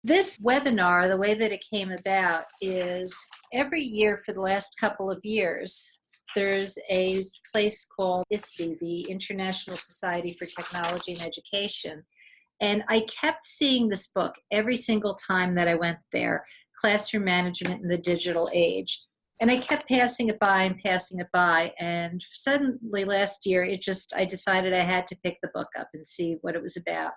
This webinar, the way that it came about is every year for the last couple of years, there's a place called ISTE, the International Society for Technology and Education. And I kept seeing this book every single time that I went there, Classroom Management in the Digital Age. And I kept passing it by and passing it by. And suddenly last year, I decided I had to pick the book up and see what it was about.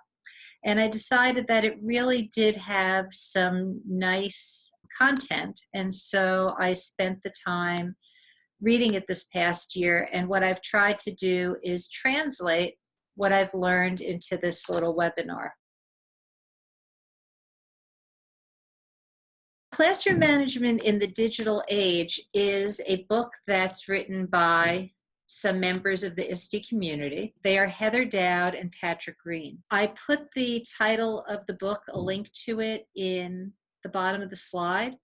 And I decided that it really did have some nice content. And so I spent the time reading it this past year. And what I've tried to do is translate what I've learned into this little webinar. Classroom Management in the Digital Age is a book that's written by some members of the ISTE community. They are Heather Dowd and Patrick Green. I put the title of the book, a link to it, in the bottom of the slide.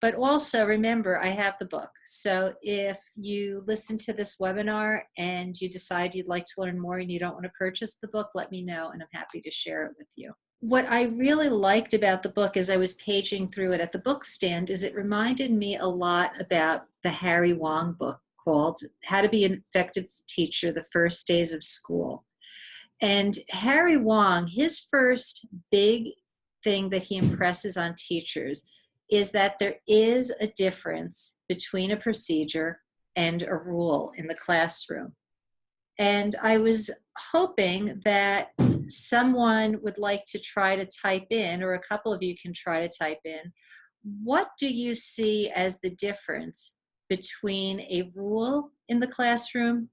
But also remember, I have the book. So if you listen to this webinar and you decide you'd like to learn more and you don't want to purchase the book, let me know and I'm happy to share it with you. What I really liked about the book as I was paging through it at the book stand is it reminded me a lot about the Harry Wong book called How to Be an Effective Teacher, The First Days of School. And Harry Wong, his first big thing that he impresses on teachers is that there is a difference between a procedure and a rule in the classroom. And I was hoping that someone would like to try to type in, or a couple of you can try to type in, what do you see as the difference between a rule in the classroom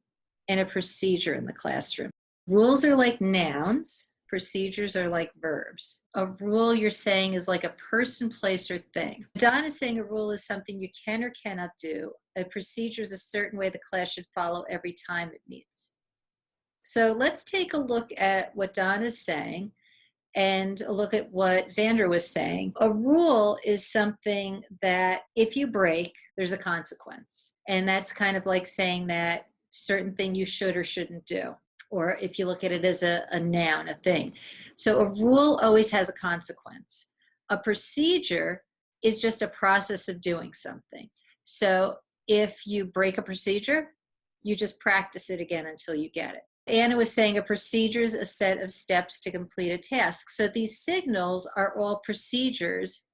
and a procedure in the classroom? Rules are like nouns. Procedures are like verbs. A rule, you're saying, is like a person, place, or thing. Don is saying a rule is something you can or cannot do. A procedure is a certain way the class should follow every time it meets. So let's take a look at what Don is saying and a look at what Xander was saying. A rule is something that if you break, there's a consequence. And that's kind of like saying that certain thing you should or shouldn't do. Or if you look at it as a noun, a thing. So a rule always has a consequence. A procedure is just a process of doing something. So if you break a procedure, you just practice it again until you get it. Anna was saying a procedure is a set of steps to complete a task. So these signals are all procedures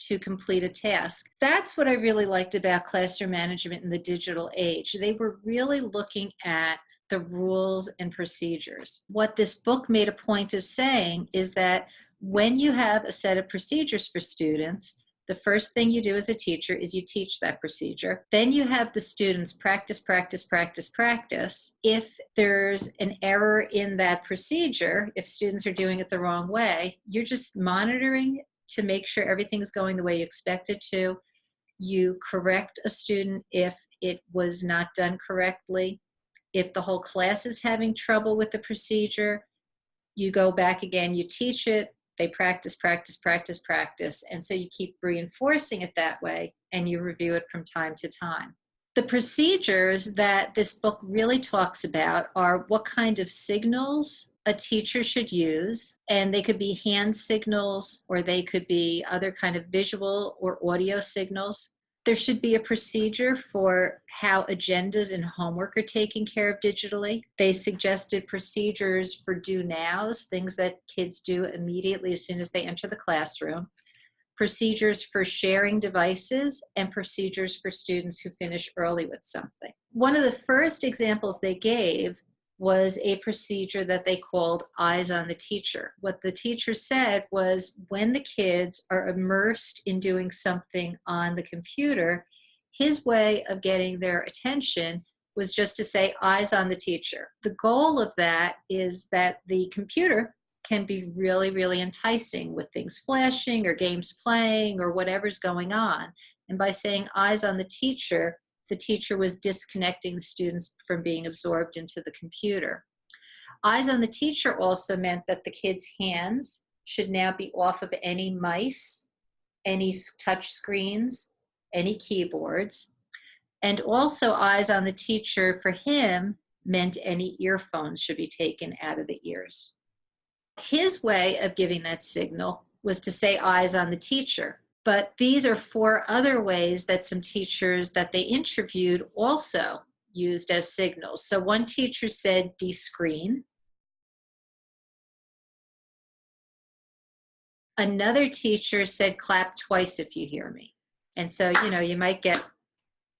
to complete a task. That's what I really liked about Classroom Management in the Digital Age. They were really looking at the rules and procedures. What this book made a point of saying is that when you have a set of procedures for students, the first thing you do as a teacher is you teach that procedure. Then you have the students practice, practice, practice, practice. If there's an error in that procedure, if students are doing it the wrong way, you're just monitoring to make sure everything's going the way you expect it to. You correct a student if it was not done correctly. If the whole class is having trouble with the procedure, you go back again, you teach it, they practice, practice, practice, practice, and so you keep reinforcing it that way, and you review it from time to time. The procedures that this book really talks about are what kind of signals a teacher should use, and they could be hand signals, or they could be other kind of visual or audio signals. There should be a procedure for how agendas and homework are taken care of digitally. They suggested procedures for do nows, things that kids do immediately as soon as they enter the classroom, procedures for sharing devices, and procedures for students who finish early with something. One of the first examples they gave was a procedure that they called eyes on the teacher. What the teacher said was when the kids are immersed in doing something on the computer, his way of getting their attention was just to say eyes on the teacher. The goal of that is that the computer can be really, really enticing with things flashing or games playing or whatever's going on. And by saying eyes on the teacher was disconnecting the students from being absorbed into the computer. Eyes on the teacher also meant that the kids' hands should now be off of any mice, any touch screens, any keyboards. And also eyes on the teacher for him meant any earphones should be taken out of the ears. His way of giving that signal was to say eyes on the teacher. But these are 4 other ways that some teachers that they interviewed also used as signals. So one teacher said de-screen. Another teacher said clap twice if you hear me. And so, you might get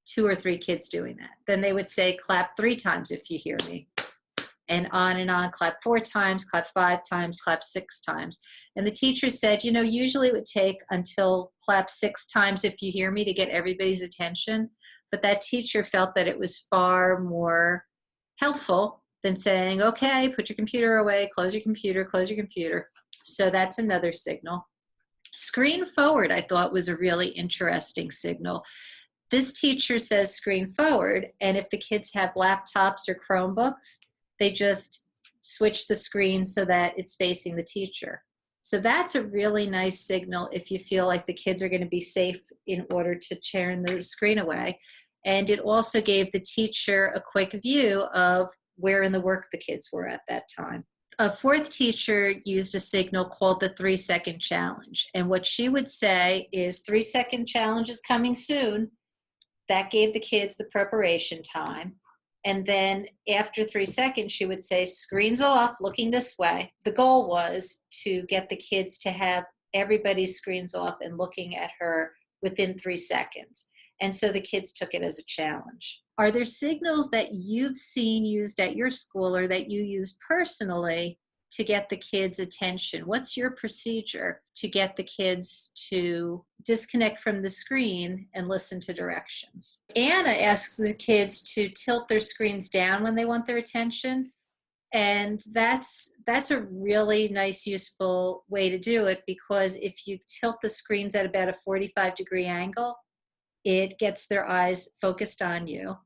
2 or 3 kids doing that. Then they would say clap 3 times if you hear me. And on, clap 4 times, clap 5 times, clap 6 times. And the teacher said, usually it would take until clap 6 times if you hear me to get everybody's attention. But that teacher felt that it was far more helpful than saying, okay, put your computer away, close your computer, close your computer. So that's another signal. Screen forward, I thought, was a really interesting signal. This teacher says screen forward, and if the kids have laptops or Chromebooks, they just switch the screen so that it's facing the teacher. So that's a really nice signal if you feel like the kids are going to be safe in order to turn the screen away. And it also gave the teacher a quick view of where in the work the kids were at that time. A 4th teacher used a signal called the 3-second challenge. And what she would say is 3-second challenge is coming soon. That gave the kids the preparation time. And then after 3 seconds, she would say, screens off, looking this way. The goal was to get the kids to have everybody's screens off and looking at her within 3 seconds. And so the kids took it as a challenge. Are there signals that you've seen used at your school or that you used personally to get the kids' attention? What's your procedure to get the kids to disconnect from the screen and listen to directions? Anna asks the kids to tilt their screens down when they want their attention. And that's a really nice, useful way to do it, because if you tilt the screens at about a 45-degree angle, it gets their eyes focused on you.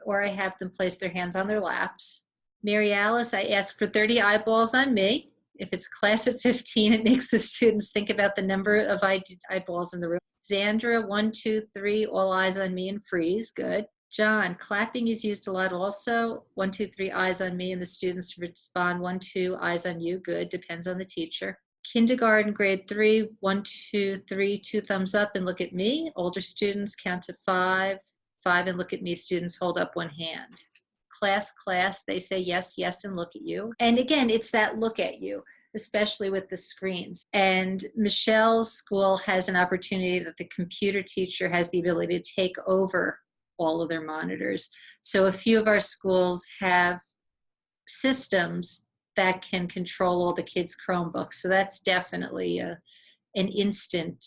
Or I have them place their hands on their laps. Mary Alice, I ask for 30 eyeballs on me. If it's a class of 15, it makes the students think about the number of eyeballs in the room. Zandra, 1, 2, 3, all eyes on me and freeze. Good. John, clapping is used a lot also. 1, 2, 3, eyes on me, and the students respond 1, 2, eyes on you. Good. Depends on the teacher. Kindergarten, grade 3, 1, 2, 3, 2 thumbs up and look at me. Older students count to 5, 5 and look at me. Students hold up 1 hand. Class, they say yes, yes, and look at you. And again, it's that look at you, especially with the screens. And Michelle's school has an opportunity that the computer teacher has the ability to take over all of their monitors. So a few of our schools have systems that can control all the kids' Chromebooks. So that's definitely an instant,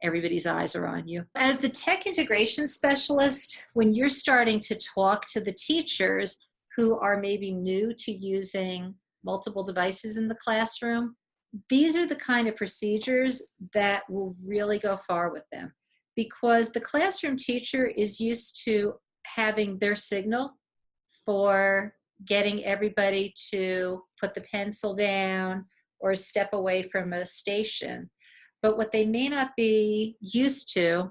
everybody's eyes are on you. As the tech integration specialist, when you're starting to talk to the teachers who are maybe new to using multiple devices in the classroom, these are the kind of procedures that will really go far with them, because the classroom teacher is used to having their signal for getting everybody to put the pencil down or step away from a station. But what they may not be used to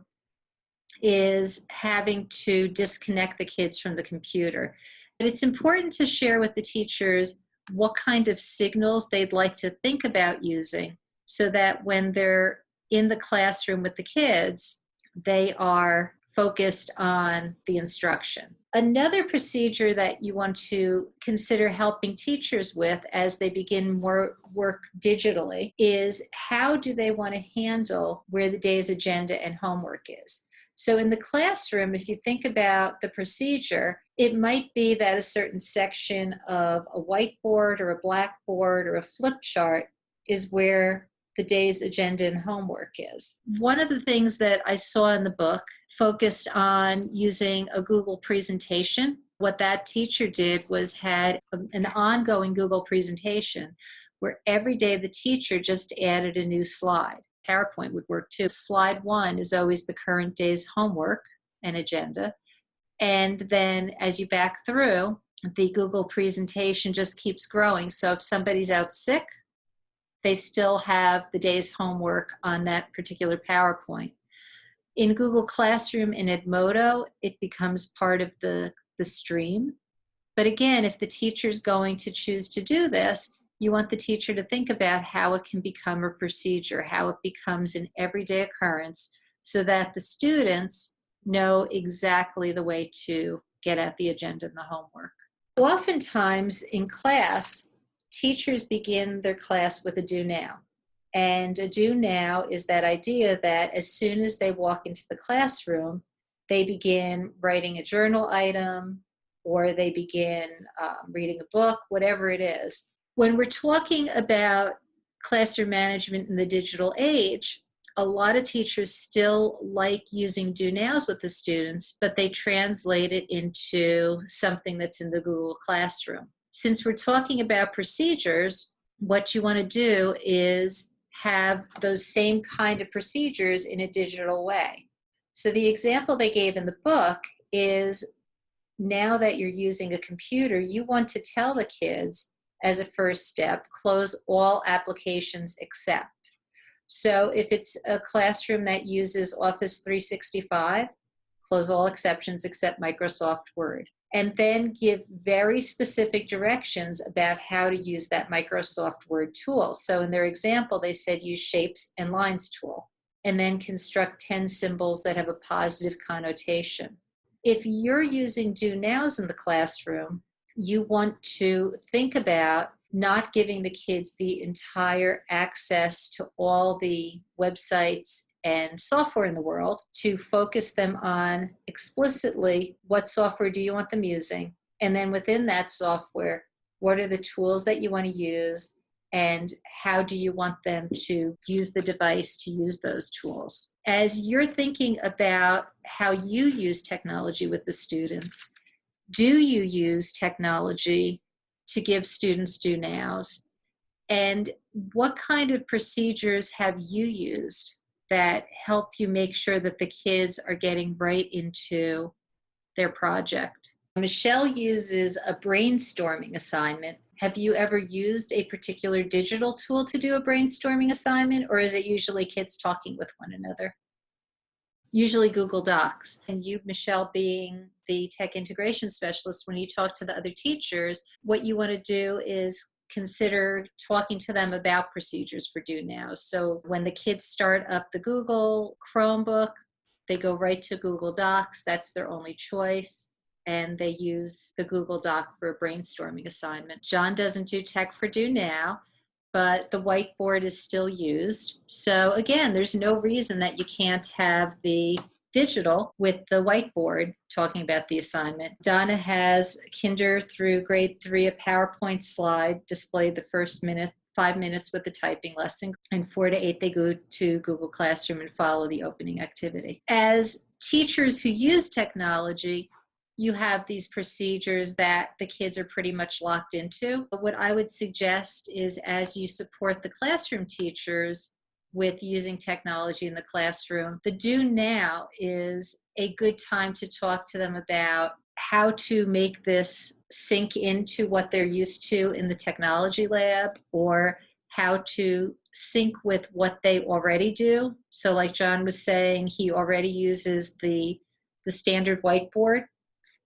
is having to disconnect the kids from the computer. And it's important to share with the teachers what kind of signals they'd like to think about using, so that when they're in the classroom with the kids, they are focused on the instruction. Another procedure that you want to consider helping teachers with as they begin more work digitally is, how do they want to handle where the day's agenda and homework is? So in the classroom, if you think about the procedure, it might be that a certain section of a whiteboard or a blackboard or a flip chart is where the day's agenda and homework is. One of the things that I saw in the book focused on using a Google presentation. What that teacher did was had an ongoing Google presentation where every day the teacher just added a new slide. PowerPoint would work too. Slide 1 is always the current day's homework and agenda. And then as you back through, the Google presentation just keeps growing. So if somebody's out sick, they still have the day's homework on that particular PowerPoint. In Google Classroom in Edmodo, it becomes part of the stream. But again, if the teacher's going to choose to do this, You want the teacher to think about how it can become a procedure, how it becomes an everyday occurrence, so that the students know exactly the way to get at the agenda and the homework. Oftentimes in class, teachers begin their class with a do now. And a do now is that idea that as soon as they walk into the classroom, they begin writing a journal item or they begin reading a book, whatever it is. When we're talking about classroom management in the digital age, a lot of teachers still like using do nows with the students, but they translate it into something that's in the Google Classroom. Since we're talking about procedures, what you want to do is have those same kind of procedures in a digital way. So the example they gave in the book is, now that you're using a computer, you want to tell the kids as a first step, close all applications except. So if it's a classroom that uses Office 365, close all exceptions except Microsoft Word. And then give very specific directions about how to use that Microsoft Word tool. So in their example, they said use shapes and lines tool, and then construct 10 symbols that have a positive connotation. If you're using do nows in the classroom, you want to think about not giving the kids the entire access to all the websites and software in the world, to focus them on explicitly what software do you want them using, and then within that software, what are the tools that you want to use, and how do you want them to use the device to use those tools. As you're thinking about how you use technology with the students, do you use technology to give students do nows? And what kind of procedures have you used that help you make sure that the kids are getting right into their project? Michelle uses a brainstorming assignment. Have you ever used a particular digital tool to do a brainstorming assignment, or is it usually kids talking with one another? Usually Google Docs. And you, Michelle, being the tech integration specialist, when you talk to the other teachers, what you want to do is consider talking to them about procedures for do now. So when the kids start up the Google Chromebook, they go right to Google Docs. That's their only choice. And they use the Google Doc for a brainstorming assignment. John doesn't do tech for do now, but the whiteboard is still used. So again, there's no reason that you can't have the digital with the whiteboard talking about the assignment. Donna has kinder through grade 3 a PowerPoint slide displayed the first 5 minutes with the typing lesson, and 4 to 8 they go to Google Classroom and follow the opening activity. As teachers who use technology, you have these procedures that the kids are pretty much locked into. But what I would suggest is, as you support the classroom teachers with using technology in the classroom, the do now is a good time to talk to them about how to make this sink into what they're used to in the technology lab, or how to sync with what they already do. So like John was saying, he already uses the standard whiteboard.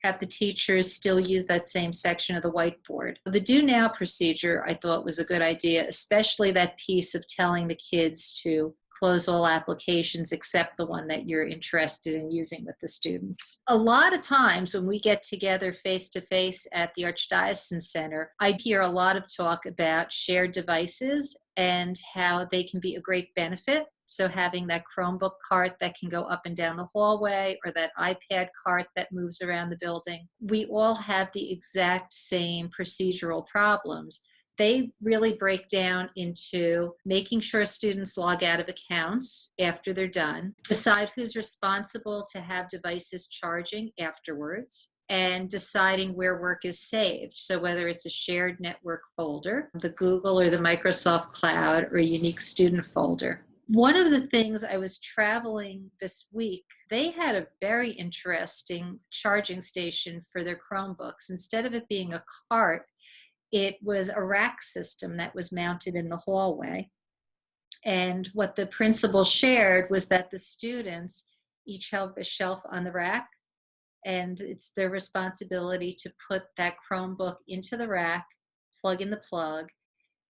Have the teachers still use that same section of the whiteboard. The do now procedure I thought was a good idea, especially that piece of telling the kids to close all applications except the one that you're interested in using with the students. A lot of times when we get together face-to-face at the Archdiocesan Center, I hear a lot of talk about shared devices and how they can be a great benefit. So having that Chromebook cart that can go up and down the hallway, or that iPad cart that moves around the building. We all have the exact same procedural problems. They really break down into making sure students log out of accounts after they're done, decide who's responsible to have devices charging afterwards, and deciding where work is saved. So whether it's a shared network folder, the Google or the Microsoft Cloud, or a unique student folder. One of the things, I was traveling this week, they had a very interesting charging station for their Chromebooks. Instead of it being a cart, it was a rack system that was mounted in the hallway. And what the principal shared was that the students each held a shelf on the rack, and it's their responsibility to put that Chromebook into the rack, plug in the plug,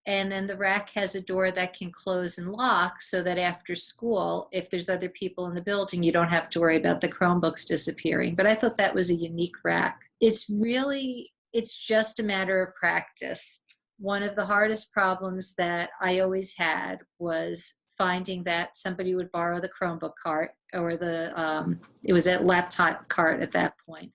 And then the rack has a door that can close and lock so that after school, if there's other people in the building, you don't have to worry about the Chromebooks disappearing. But I thought that was a unique rack. It's just a matter of practice. One of the hardest problems that I always had was finding that somebody would borrow the Chromebook cart, or it was a laptop cart at that point.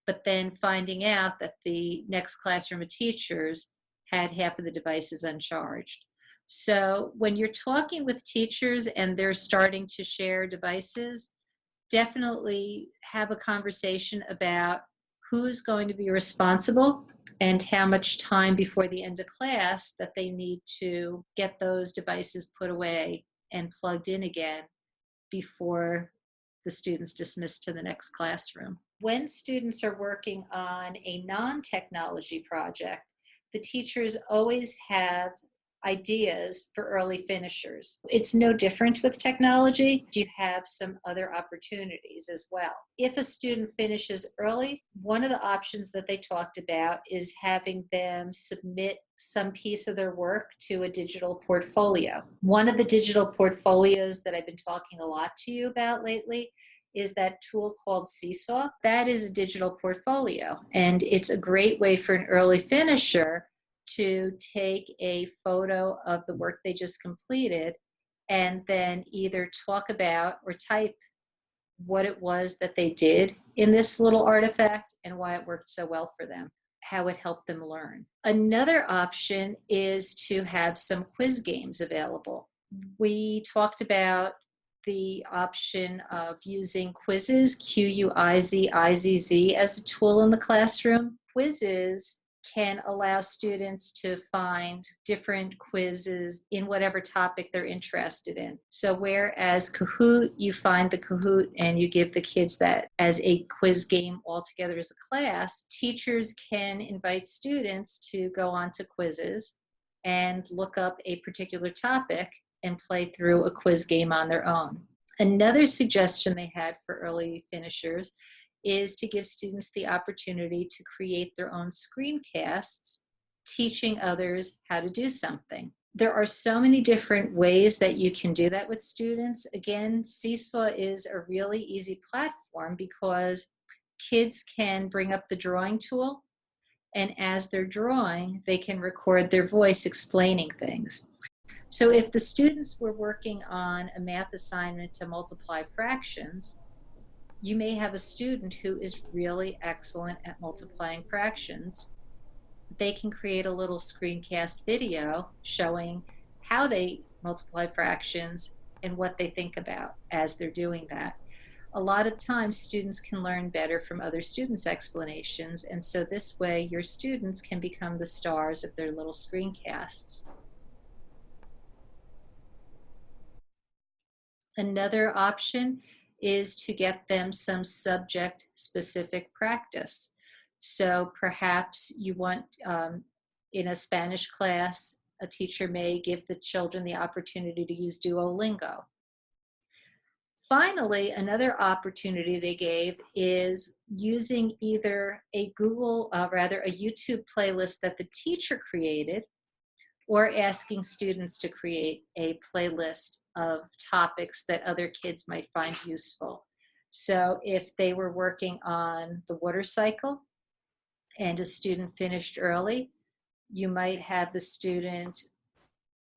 But then finding out that the next classroom of teachers had half of the devices uncharged. So when you're talking with teachers and they're starting to share devices, definitely have a conversation about who's going to be responsible and how much time before the end of class that they need to get those devices put away and plugged in again before the students dismissed to the next classroom. When students are working on a non-technology project, the teachers always have ideas for early finishers. It's no different with technology. You have some other opportunities as well. If a student finishes early, one of the options that they talked about is having them submit some piece of their work to a digital portfolio. One of the digital portfolios that I've been talking a lot to you about lately is that tool called Seesaw. That is a digital portfolio, and it's a great way for an early finisher to take a photo of the work they just completed and then either talk about or type what it was that they did in this little artifact and why it worked so well for them, how it helped them learn. Another option is to have some quiz games available. We talked about the option of using quizzes, Q-U-I-Z-I-Z-Z, as a tool in the classroom. Quizzes can allow students to find different quizzes in whatever topic they're interested in. So whereas Kahoot, you find the Kahoot and you give the kids that as a quiz game all together as a class, teachers can invite students to go on to quizzes and look up a particular topic and play through a quiz game on their own. Another suggestion they had for early finishers is to give students the opportunity to create their own screencasts, teaching others how to do something. There are so many different ways that you can do that with students. Again, Seesaw is a really easy platform because kids can bring up the drawing tool, and as they're drawing, they can record their voice explaining things. So if the students were working on a math assignment to multiply fractions, you may have a student who is really excellent at multiplying fractions. They can create a little screencast video showing how they multiply fractions and what they think about as they're doing that. A lot of times students can learn better from other students' explanations, and so this way your students can become the stars of their little screencasts. Another option is to get them some subject-specific practice. So perhaps you want, in a Spanish class, a teacher may give the children the opportunity to use Duolingo. Finally, another opportunity they gave is using either a YouTube playlist that the teacher created, or asking students to create a playlist of topics that other kids might find useful. So if they were working on the water cycle and a student finished early, you might have the student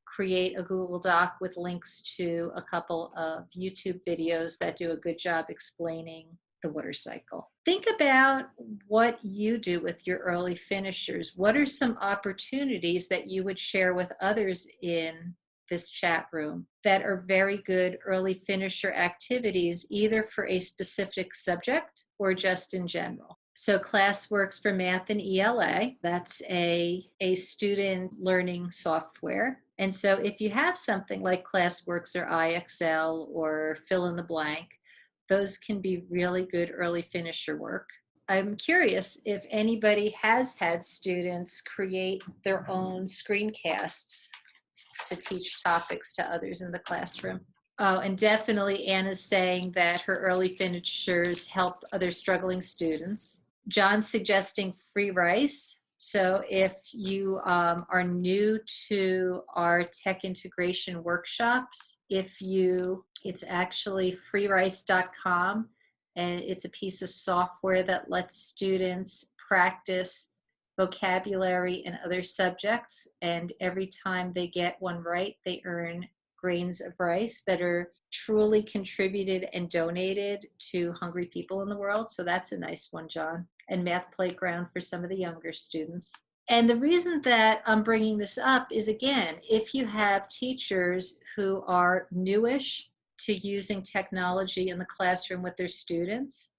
create a Google Doc with links to a couple of YouTube videos that do a good job explaining the water cycle. Think about what you do with your early finishers. What are some opportunities that you would share with others in this chat room that are very good early finisher activities, either for a specific subject or just in general? So ClassWorks for Math and ELA, that's a student learning software. And so if you have something like ClassWorks or IXL or fill in the blank, those can be really good early finisher work. I'm curious if anybody has had students create their own screencasts to teach topics to others in the classroom. Oh, and definitely Anna's saying that her early finishers help other struggling students. John's suggesting free rice. So if you are new to our tech integration workshops, it's actually freerice.com, and it's a piece of software that lets students practice vocabulary and other subjects. And every time they get one right, they earn grains of rice that are truly contributed and donated to hungry people in the world. So that's a nice one, John. And Math Playground for some of the younger students. And the reason that I'm bringing this up is, again, if you have teachers who are newish to using technology in the classroom with their students,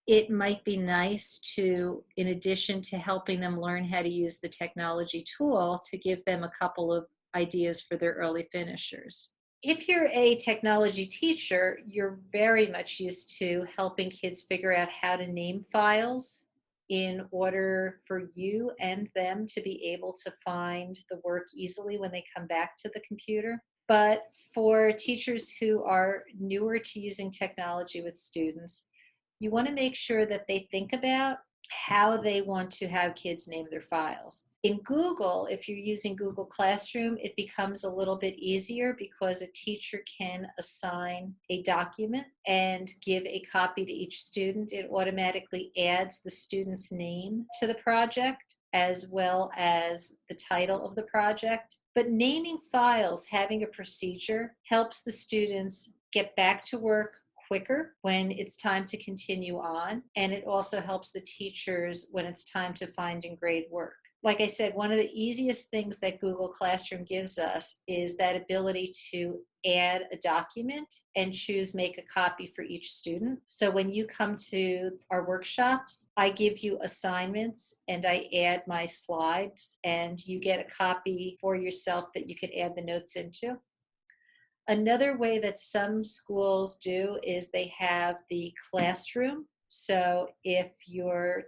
it might be nice to, in addition to helping them learn how to use the technology tool, to give them a couple of ideas for their early finishers. If you're a technology teacher, you're very much used to helping kids figure out how to name files in order for you and them to be able to find the work easily when they come back to the computer. But for teachers who are newer to using technology with students, you want to make sure that they think about how they want to have kids name their files. In Google, if you're using Google Classroom, it becomes a little bit easier because a teacher can assign a document and give a copy to each student. It automatically adds the student's name to the project as well as the title of the project. But naming files, having a procedure, helps the students get back to work quicker when it's time to continue on, and it also helps the teachers when it's time to find and grade work. Like I said, one of the easiest things that Google Classroom gives us is that ability to add a document and choose make a copy for each student. So when you come to our workshops, I give you assignments and I add my slides, and you get a copy for yourself that you could add the notes into. Another way that some schools do is they have the classroom. So if your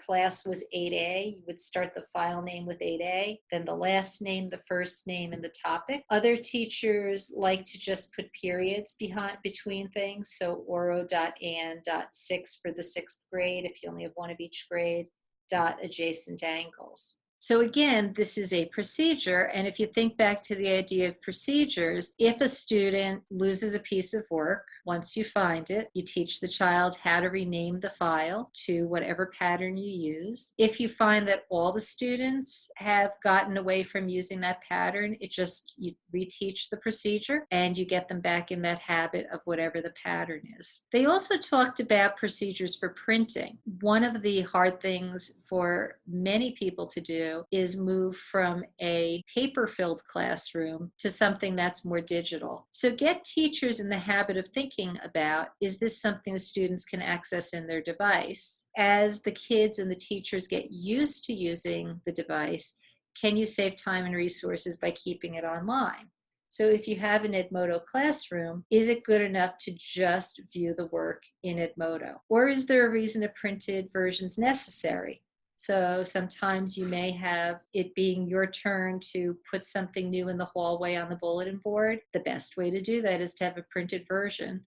class was 8A, you would start the file name with 8A, then the last name, the first name, and the topic. Other teachers like to just put periods between things. So oro.and.6 for the 6th grade, if you only have one of each grade, dot adjacent angles. So again, this is a procedure, and if you think back to the idea of procedures, if a student loses a piece of work, once you find it, you teach the child how to rename the file to whatever pattern you use. If you find that all the students have gotten away from using that pattern, you reteach the procedure and you get them back in that habit of whatever the pattern is. They also talked about procedures for printing. One of the hard things for many people to do is move from a paper-filled classroom to something that's more digital. So get teachers in the habit of thinking about, is this something the students can access in their device? As the kids and the teachers get used to using the device, can you save time and resources by keeping it online? So if you have an Edmodo classroom, is it good enough to just view the work in Edmodo? Or is there a reason a printed version is necessary? So sometimes you may have it being your turn to put something new in the hallway on the bulletin board. The best way to do that is to have a printed version.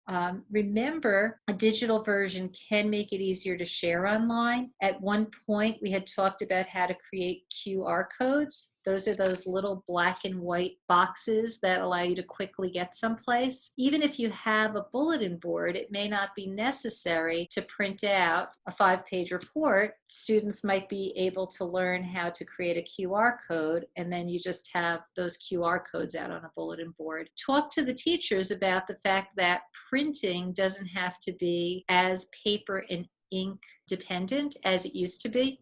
Remember, a digital version can make it easier to share online. At one point, we had talked about how to create QR codes. Those are those little black and white boxes that allow you to quickly get someplace. Even if you have a bulletin board, it may not be necessary to print out a 5-page report. Students might be able to learn how to create a QR code, and then you just have those QR codes out on a bulletin board. Talk to the teachers about the fact that printing doesn't have to be as paper and ink dependent as it used to be,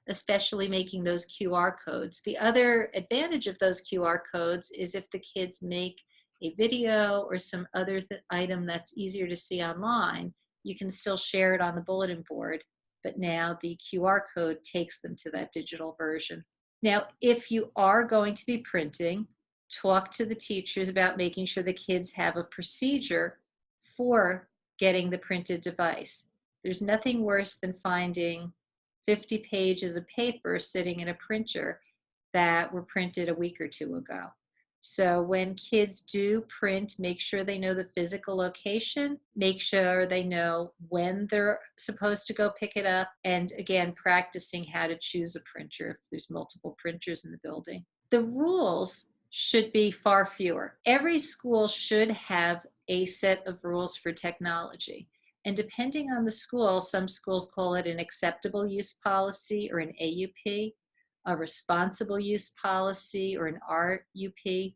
especially making those QR codes. The other advantage of those QR codes is if the kids make a video or some other item that's easier to see online, you can still share it on the bulletin board, but now the QR code takes them to that digital version. Now, if you are going to be printing, talk to the teachers about making sure the kids have a procedure for getting the printed device. There's nothing worse than finding 50 pages of paper sitting in a printer that were printed a week or two ago. So when kids do print, make sure they know the physical location, make sure they know when they're supposed to go pick it up, and again, practicing how to choose a printer if there's multiple printers in the building. The rules should be far fewer. Every school should have a set of rules for technology. And depending on the school, some schools call it an acceptable use policy or an AUP, a responsible use policy or an RUP.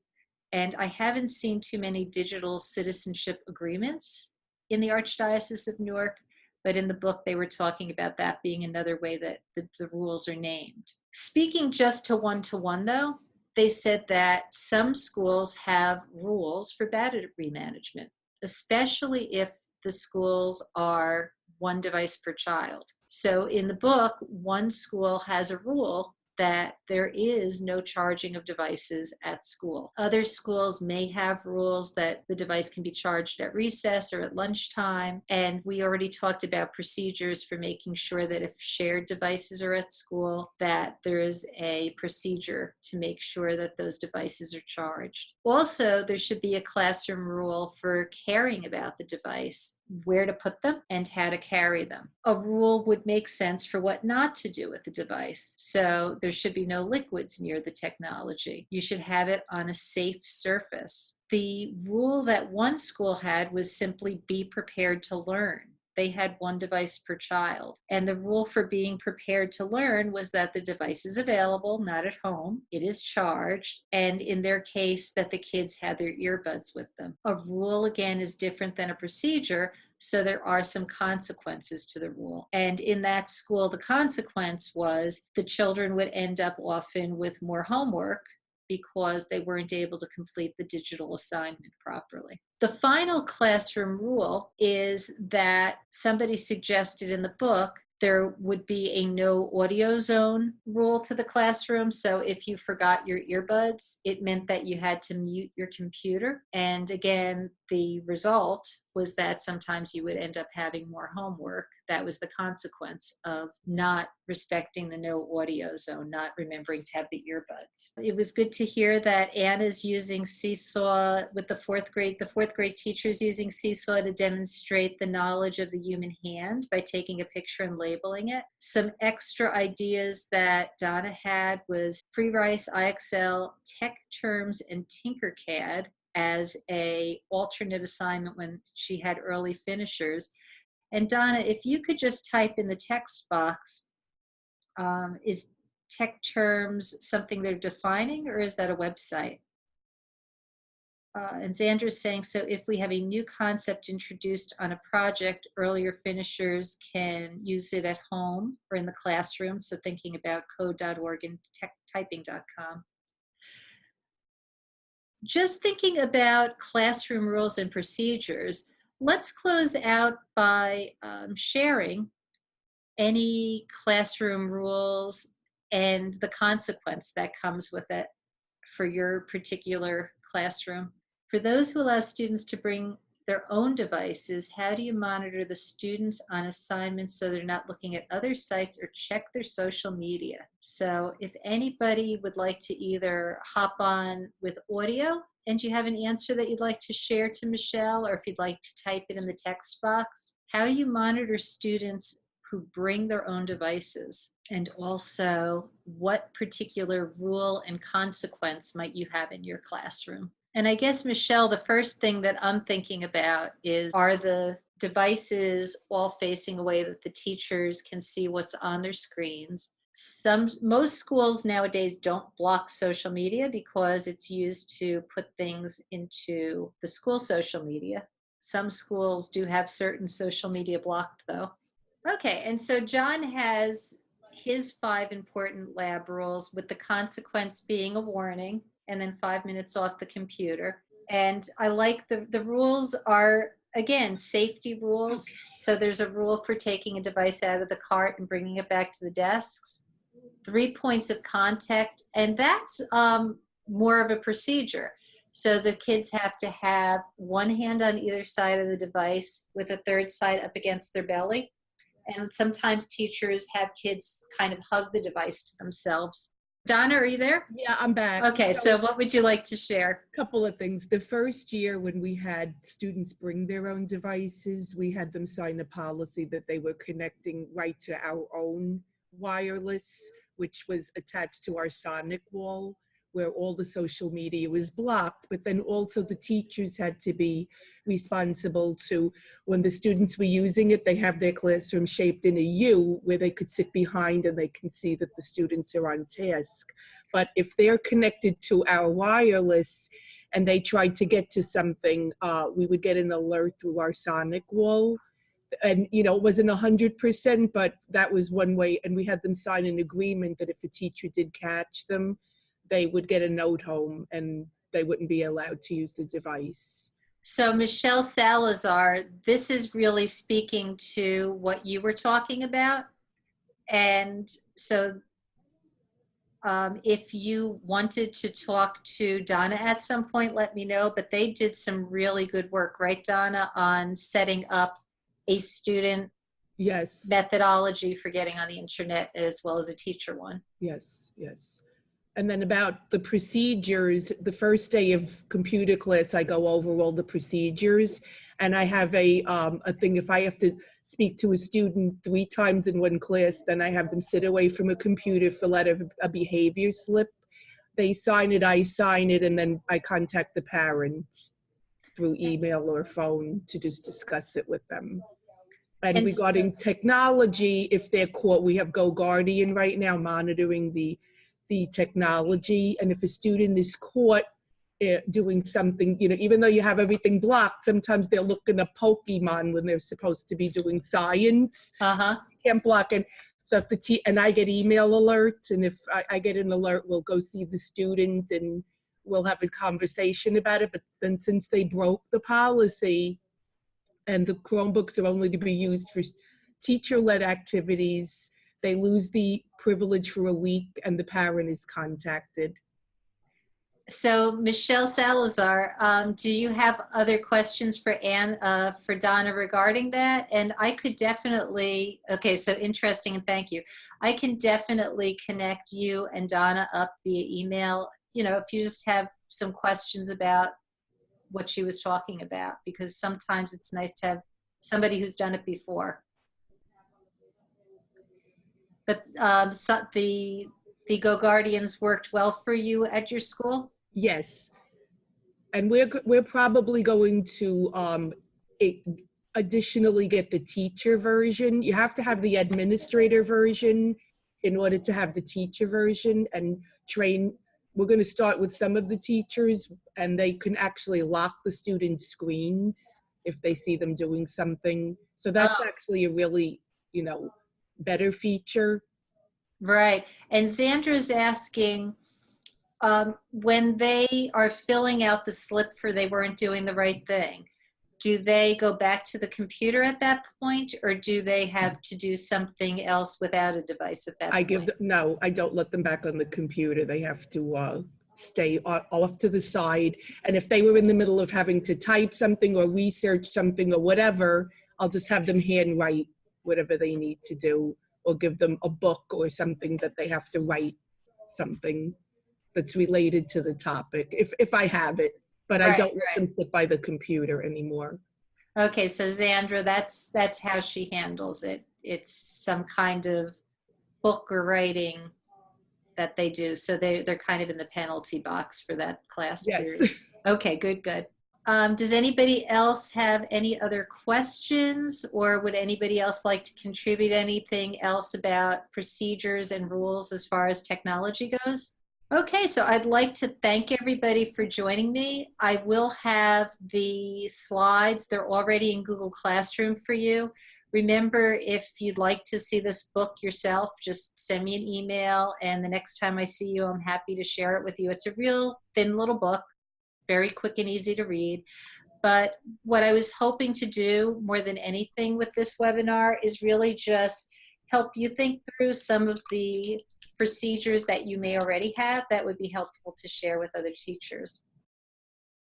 And I haven't seen too many digital citizenship agreements in the Archdiocese of Newark, but in the book they were talking about that being another way that the rules are named. Speaking just to one though, they said that some schools have rules for battery management, especially if the schools are one device per child. So in the book, one school has a rule that there is no charging of devices at school. Other schools may have rules that the device can be charged at recess or at lunchtime. And we already talked about procedures for making sure that if shared devices are at school, that there is a procedure to make sure that those devices are charged. Also, there should be a classroom rule for caring about the device, where to put them and how to carry them. A rule would make sense for what not to do with the device. So there should be no liquids near the technology. You should have it on a safe surface. The rule that one school had was simply be prepared to learn. They had one device per child. And the rule for being prepared to learn was that the device is available, not at home. It is charged. And in their case, that the kids had their earbuds with them. A rule, again, is different than a procedure. So there are some consequences to the rule. And in that school, the consequence was the children would end up often with more homework because they weren't able to complete the digital assignment properly. The final classroom rule is that somebody suggested in the book there would be a no audio zone rule to the classroom. So if you forgot your earbuds, it meant that you had to mute your computer. And again, the result was that sometimes you would end up having more homework. That was the consequence of not respecting the no audio zone, not remembering to have the earbuds. It was good to hear that Anna's using Seesaw with the fourth grade teachers using Seesaw to demonstrate the knowledge of the human hand by taking a picture and labeling it. Some extra ideas that Donna had was FreeRice, IXL, Tech Terms, and Tinkercad as a alternate assignment when she had early finishers. And Donna, if you could just type in the text box, is Tech Terms something they're defining, or is that a website? And Xandra's saying, so if we have a new concept introduced on a project, earlier finishers can use it at home or in the classroom. So thinking about code.org and techtyping.com. Just thinking about classroom rules and procedures, let's close out by sharing any classroom rules and the consequence that comes with it for your particular classroom. For those who allow students to bring their own devices, how do you monitor the students on assignments so they're not looking at other sites or check their social media? So if anybody would like to either hop on with audio and you have an answer that you'd like to share to Michelle, or if you'd like to type it in the text box, how do you monitor students who bring their own devices? And also, what particular rule and consequence might you have in your classroom? And I guess, Michelle, the first thing that I'm thinking about is, are the devices all facing a way that the teachers can see what's on their screens? Most schools nowadays don't block social media because it's used to put things into the school social media. Some schools do have certain social media blocked, though. Okay, and so John has his 5 important lab rules, with the consequence being a warning and then 5 minutes off the computer. And I like the rules are, again, safety rules. Okay. So there's a rule for taking a device out of the cart and bringing it back to the desks. 3 points of contact, and that's more of a procedure. So the kids have to have one hand on either side of the device with a third side up against their belly. And sometimes teachers have kids kind of hug the device to themselves. Donna, are you there? Yeah, I'm back. Okay, so what would you like to share? Couple of things. The first year when we had students bring their own devices, we had them sign a policy that they were connecting right to our own wireless, which was attached to our sonic wall, where all the social media was blocked. But then also the teachers had to be responsible to, when the students were using it, they have their classroom shaped in a U where they could sit behind and they can see that the students are on task. But if they're connected to our wireless and they tried to get to something, we would get an alert through our sonic wall. And, you know, it wasn't 100%, but that was one way. And we had them sign an agreement that if a teacher did catch them, they would get a note home and they wouldn't be allowed to use the device. So Michelle Salazar, this is really speaking to what you were talking about. And so if you wanted to talk to Donna at some point, let me know, but they did some really good work, right, Donna, on setting up a student Yes. methodology for getting on the internet as well as a teacher one. Yes, yes. And then about the procedures, the first day of computer class, I go over all the procedures, and I have a thing, if I have to speak to a student 3 times in one class, then I have them sit away from a computer, fill out a behavior slip. They sign it, I sign it, and then I contact the parents through email or phone to just discuss it with them. And regarding technology, if they're caught, we have Go Guardian right now monitoring the technology. And if a student is caught doing something, you know, even though you have everything blocked, sometimes they're looking at Pokemon when they're supposed to be doing science. You can't block it. So if and I get email alerts, and if I get an alert, we'll go see the student and we'll have a conversation about it. But then since they broke the policy and the Chromebooks are only to be used for teacher-led activities, they lose the privilege for a week and the parent is contacted. So Michelle Salazar, do you have other questions for for Donna regarding that? And I could definitely, okay, so interesting, and thank you. I can definitely connect you and Donna up via email, you know, if you just have some questions about what she was talking about, because sometimes it's nice to have somebody who's done it before. But so the Go Guardians worked well for you at your school? Yes, and we're probably going to additionally get the teacher version. You have to have the administrator version in order to have the teacher version, and train. We're going to start with some of the teachers, and they can actually lock the students' screens if they see them doing something. So that's actually a really, you know, better feature. Right. And Xandra's asking, when they are filling out the slip for they weren't doing the right thing, do they go back to the computer at that point, or do they have to do something else without a device at that point? No, I don't let them back on the computer. They have to stay off to the side. And if they were in the middle of having to type something or research something or whatever, I'll just have them handwrite whatever they need to do, or give them a book or something that they have to write something that's related to the topic, if I have it. But I don't let them sit by the computer anymore. Okay, so Xandra, that's how she handles it. It's some kind of book or writing that they do. So they're kind of in the penalty box for that class period. Okay, good. Does anybody else have any other questions, or would anybody else like to contribute anything else about procedures and rules as far as technology goes? Okay, so I'd like to thank everybody for joining me. I will have the slides. They're already in Google Classroom for you. Remember, if you'd like to see this book yourself, just send me an email, and the next time I see you, I'm happy to share it with you. It's a real thin little book, very quick and easy to read. But what I was hoping to do more than anything with this webinar is really just help you think through some of the procedures that you may already have that would be helpful to share with other teachers.